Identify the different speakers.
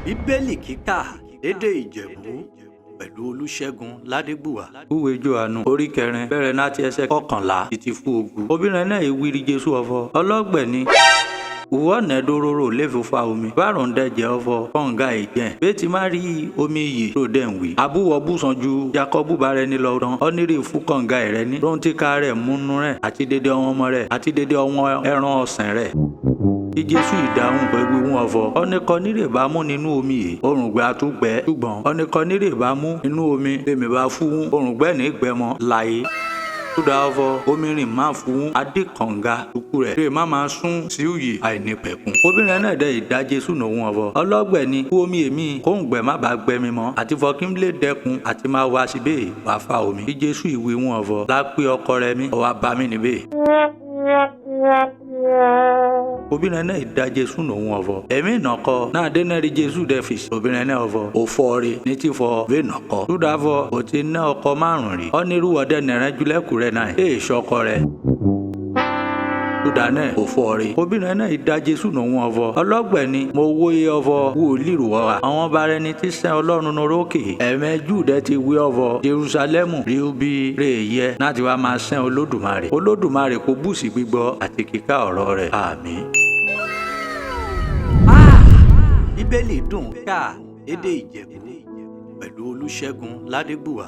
Speaker 1: Bíbélì kíkà lédè Ìjẹ̀bú pẹ̀lú Olusegun Ladegbuwa. Ìwé Jòhánù orí 4 bẹ̀rẹ̀ láti ẹsẹ̀ 11 títí fún 20. Obìnrin náà ìwírí Jésù ọ̀fọ̀ ọlọ́gbẹ̀ni uwọ nẹdororo lefufa omi bárùn dẹjẹ ọfọ kọǹga ìjẹn bẹẹti má rí omi yìí ló dẹ̀ ń wí. Àbúwọ̀ bùsàn ju Jacobu bá rẹ ní lọ́dún ọ́nìrì fún kọǹga rẹ ní lóńtìka rẹ̀ múnú rẹ̀ àti dédé ọmọ rẹ̀ àti dédé ọmọ ẹran ọ̀sìn rẹ̀. Tí Jésù ìdáhùn pẹ̀lú wọn ọ̀fọ̀ ọ̀nìkan nírè bá mú nínú omi yìí òrùngbẹ àtúgbẹ ṣùgbọ́n ọ̀nìkan nírè bá mú nínú omi lèmi bá fún òrùngbẹ ní gbẹmọ láyé. Túdà ọ̀fọ̀ omi rìn máa fún adékànga tukú rẹ̀ lè má máa sún sí òye àìnípẹ̀kun. Obìnrin náà dẹ̀ ìdá Jésù nòun ọ̀fọ̀ ọlọ́gbẹ̀ ni kú omi èmi kóńgbẹ má bàa gbẹ mi mọ́ àti fọkín lè dẹkun àti máa wá síbẹ̀ wá fa omi. Tí Jésù ìwé wọn ọ̀fọ̀ lápé ọkọ rẹ̀ mi ọwọ́ bá mi níbẹ̀. Obìnrin náà ìdá Jésù nòun ọ̀fọ̀ ẹ̀mí ìnàkọ náà dẹ́nẹ́rì Jésù dẹ̀ fèsì. Obìnrin náà ọ̀fọ̀ òfò rẹ̀ ní ti fọ bẹ́ẹ̀ nàkọ. Túdà fọ òtí ná ọkọ márùn-ún rí ọ́nírúwọ̀dẹ nẹ̀rẹ́ julẹ̀kù rẹ̀ náà èè sọkọ rẹ̀. Túdà náà òfò rẹ̀ obìnrin náà ìdá Jésù nòun ọ̀fọ̀ ọlọ́gbẹ̀ ni mo wóye ọ̀fọ̀ wòlíì rò wá. Àwọn bàrẹ̀ ni ti sẹ́ Ọlọ́run norókè ẹ̀mẹ́jù dẹ̀ ti wé ọ̀fọ̀ Jerúsálẹ́mù rí bí rè yẹ láti wá máa sẹ́ Olódùmarè. Olódùmarè kò bùsì gbígbọ́ àti kíkà ọ̀rọ̀ rẹ̀. Àmín. Bíbélì dùn ká lédè Ìjẹ̀bú pẹ̀lú Olusegun Ladegbuwa.